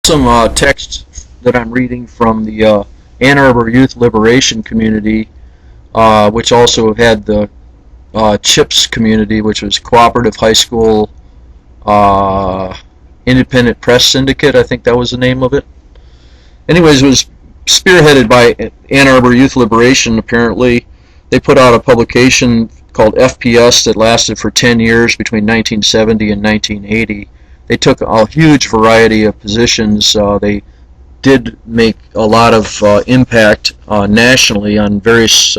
Some texts that I'm reading from the Arbor Youth Liberation community, which also had the CHIPS community, which was Cooperative High School Independent Press Syndicate. I think that was the name of it. Anyways, it was spearheaded by Ann Arbor Youth Liberation, apparently. They put out a publication called FPS that lasted for 10 years between 1970 and 1980. They took a huge variety of positions. They did make a lot of impact nationally on various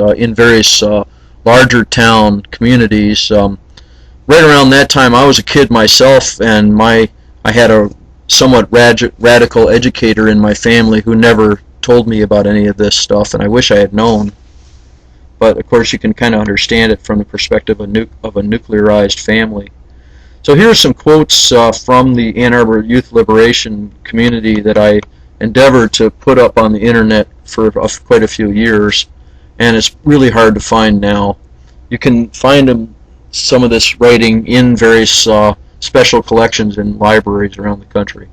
larger town communities. Right around that time, I was a kid myself, and I had a somewhat radical educator in my family who never told me about any of this stuff, and I wish I had known. But of course, you can kind of understand it from the perspective of a nuclearized family. So here are some quotes from the Ann Arbor Youth Liberation community that I endeavored to put up on the internet for quite a few years, and it's really hard to find now. You can find some of this writing in various special collections in libraries around the country.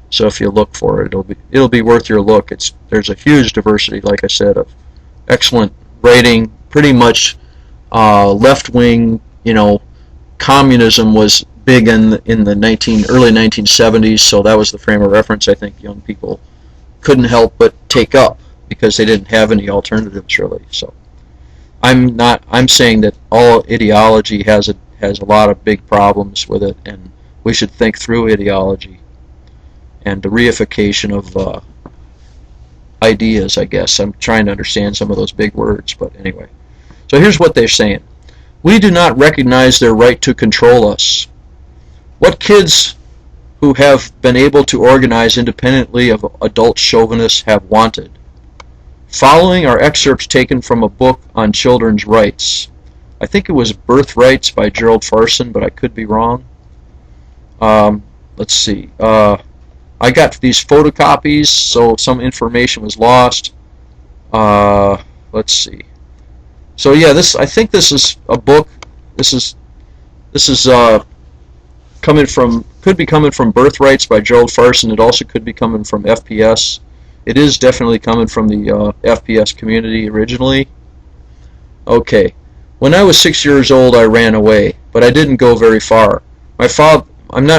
So if you look for it, it'll be worth your look. There's a huge diversity, like I said, of excellent writing. Pretty much left-wing, communism was big in the early 1970s, so that was the frame of reference I think young people couldn't help but take up because they didn't have any alternatives really. So I'm saying that all ideology has a lot of big problems with it, and we should think through ideology and the reification of ideas, I guess. I'm trying to understand some of those big words, but anyway. So here's what they're saying. We do not recognize their right to control us. What kids who have been able to organize independently of adult chauvinists have wanted. Following are excerpts taken from a book on children's rights. I think it was Birthrights by Gerald Farson, but I could be wrong. Let's see. I got these photocopies, so some information was lost. Let's see. So yeah, I think this is a book. This is could be coming from Birthrights by Gerald Farson. It also could be coming from FPS. It is definitely coming from the FPS community originally. Okay. When I was 6 years old, I ran away, but I didn't go very far. My father,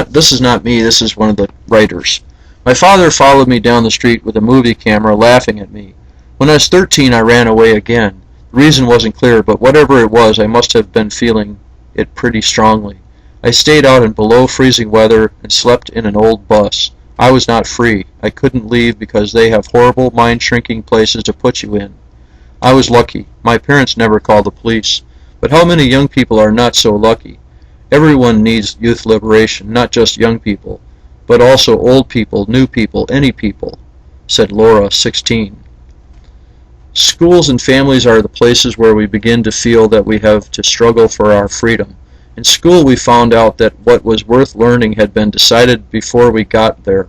this is not me, this is one of the writers. My father followed me down the street with a movie camera, laughing at me. When I was 13, I ran away again. The reason wasn't clear, but whatever it was, I must have been feeling it pretty strongly. I stayed out in below freezing weather and slept in an old bus. I was not free. I couldn't leave because they have horrible, mind-shrinking places to put you in. I was lucky. My parents never called the police. But how many young people are not so lucky? Everyone needs youth liberation, not just young people, but also old people, new people, any people, said Laura, 16. Schools and families are the places where we begin to feel that we have to struggle for our freedom. In school we found out that what was worth learning had been decided before we got there.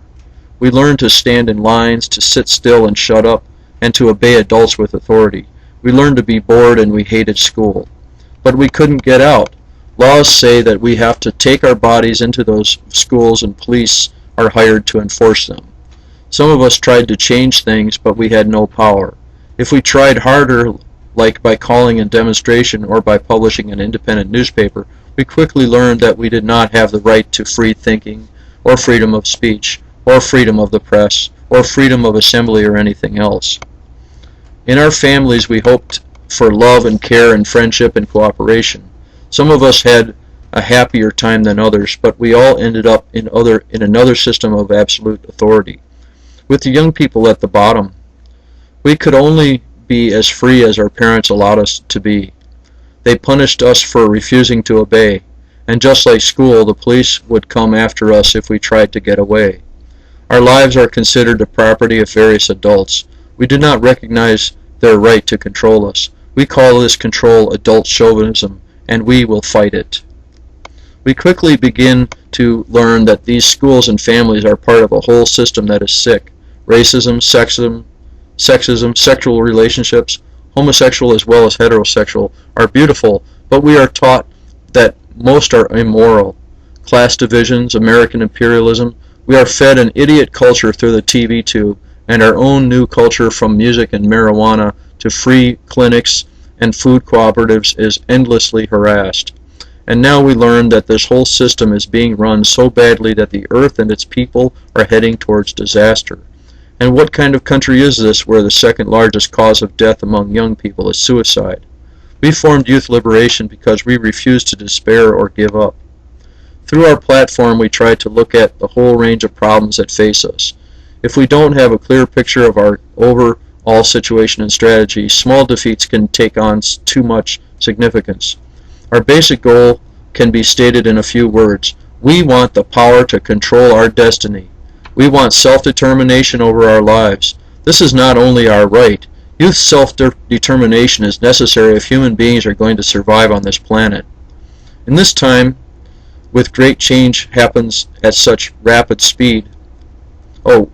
We learned to stand in lines, to sit still and shut up, and to obey adults with authority. We learned to be bored and we hated school. But we couldn't get out. Laws say that we have to take our bodies into those schools and police are hired to enforce them. Some of us tried to change things, but we had no power. If we tried harder, like by calling a demonstration or by publishing an independent newspaper, we quickly learned that we did not have the right to free thinking, or freedom of speech, or freedom of the press, or freedom of assembly or anything else. In our families we hoped for love and care and friendship and cooperation. Some of us had a happier time than others, but we all ended up in another system of absolute authority, with the young people at the bottom. We could only be as free as our parents allowed us to be. They punished us for refusing to obey, and just like school, the police would come after us if we tried to get away. Our lives are considered the property of various adults. We do not recognize their right to control us. We call this control adult chauvinism, and we will fight it. We quickly begin to learn that these schools and families are part of a whole system that is sick. Racism, sexism, sexual relationships, homosexual as well as heterosexual, are beautiful, but we are taught that most are immoral. Class divisions, American imperialism, We are fed an idiot culture through the TV tube, and our own new culture from music and marijuana to free clinics and food cooperatives is endlessly harassed. And now we learn that this whole system is being run so badly that the earth and its people are heading towards disaster. And what kind of country is this where the second largest cause of death among young people is suicide? We formed Youth Liberation because we refuse to despair or give up. Through our platform, we try to look at the whole range of problems that face us. If we don't have a clear picture of our overall situation and strategy, small defeats can take on too much significance. Our basic goal can be stated in a few words. We want the power to control our destiny. We want self-determination over our lives. This is not only our right. Youth self-determination is necessary if human beings are going to survive on this planet. In this time, with great change happens at such rapid speed.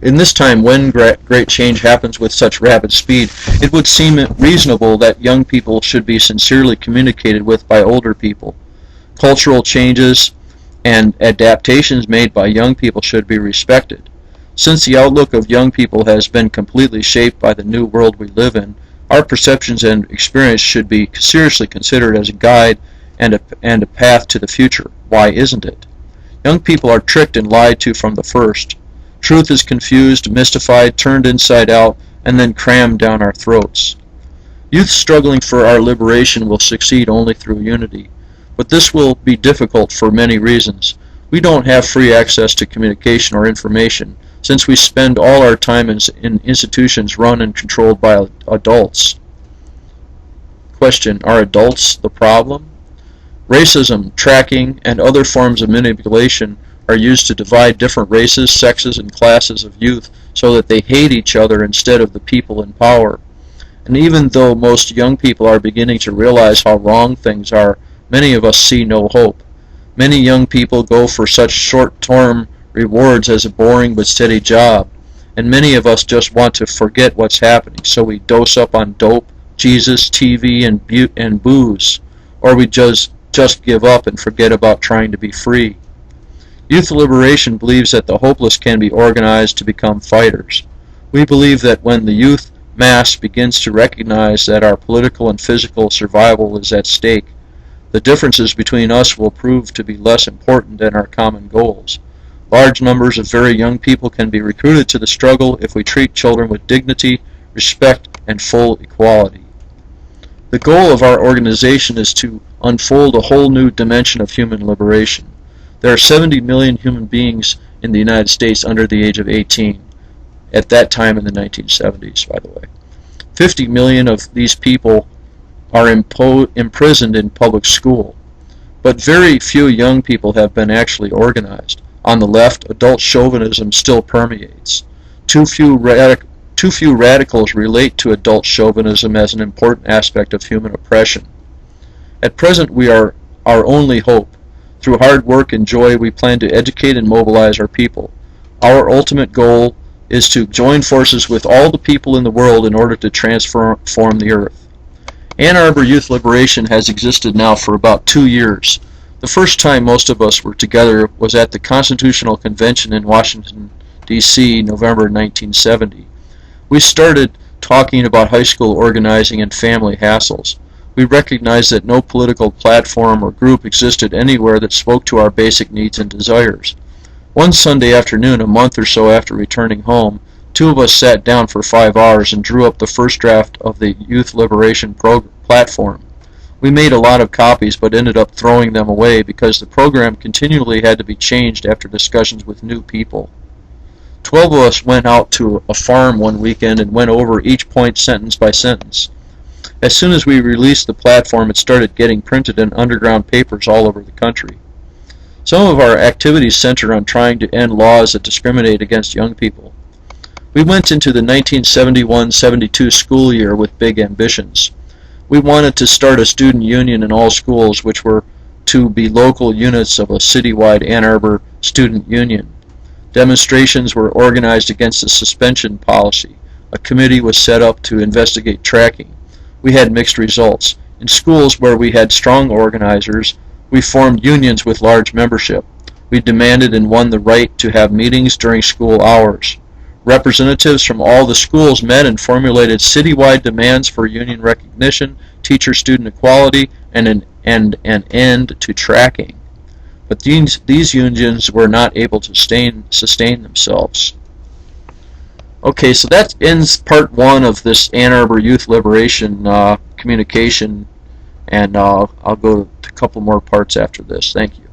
In this time when great change happens with such rapid speed, it would seem reasonable that young people should be sincerely communicated with by older people. Cultural changes and adaptations made by young people should be respected. Since the outlook of young people has been completely shaped by the new world we live in, our perceptions and experience should be seriously considered as a guide and a path to the future. Why isn't it? Young people are tricked and lied to from the first. Truth is confused, mystified, turned inside out, and then crammed down our throats. Youth struggling for our liberation will succeed only through unity. But this will be difficult for many reasons. We don't have free access to communication or information, since we spend all our time in institutions run and controlled by adults. Question: are adults the problem? Racism, tracking, and other forms of manipulation are used to divide different races, sexes, and classes of youth so that they hate each other instead of the people in power. And even though most young people are beginning to realize how wrong things are, many of us see no hope. Many young people go for such short-term rewards as a boring but steady job, and many of us just want to forget what's happening, so we dose up on dope, Jesus, TV, and booze, or we just give up and forget about trying to be free. Youth Liberation believes that the hopeless can be organized to become fighters. We believe that when the youth mass begins to recognize that our political and physical survival is at stake, the differences between us will prove to be less important than our common goals. Large numbers of very young people can be recruited to the struggle if we treat children with dignity, respect, and full equality. The goal of our organization is to unfold a whole new dimension of human liberation. There are 70 million human beings in the United States under the age of 18, at that time in the 1970s, by the way. 50 million of these people are imprisoned in public school, but very few young people have been actually organized. On the left, adult chauvinism still permeates. Too few radicals relate to adult chauvinism as an important aspect of human oppression. At present, we are our only hope. Through hard work and joy, we plan to educate and mobilize our people. Our ultimate goal is to join forces with all the people in the world in order to transform the earth. Arbor Youth Liberation has existed now for about 2 years. The first time most of us were together was at the Constitutional Convention in Washington, D.C., November 1970. We started talking about high school organizing and family hassles. We recognized that no political platform or group existed anywhere that spoke to our basic needs and desires. One Sunday afternoon, a month or so after returning home, 2 of us sat down for 5 hours and drew up the first draft of the Youth Liberation platform. We made a lot of copies but ended up throwing them away because the program continually had to be changed after discussions with new people. 12 of us went out to a farm one weekend and went over each point sentence by sentence. As soon as we released the platform, it started getting printed in underground papers all over the country. Some of our activities center on trying to end laws that discriminate against young people. We went into the 1971-72 school year with big ambitions. We wanted to start a student union in all schools, which were to be local units of a citywide Ann Arbor student union. Demonstrations were organized against the suspension policy. A committee was set up to investigate tracking. We had mixed results. In schools where we had strong organizers, we formed unions with large membership. We demanded and won the right to have meetings during school hours. Representatives from all the schools met and formulated citywide demands for union recognition, teacher-student equality, and an end to tracking. But these unions were not able to sustain themselves. Okay, so that ends part one of this Ann Arbor Youth Liberation communication, and I'll go to a couple more parts after this. Thank you.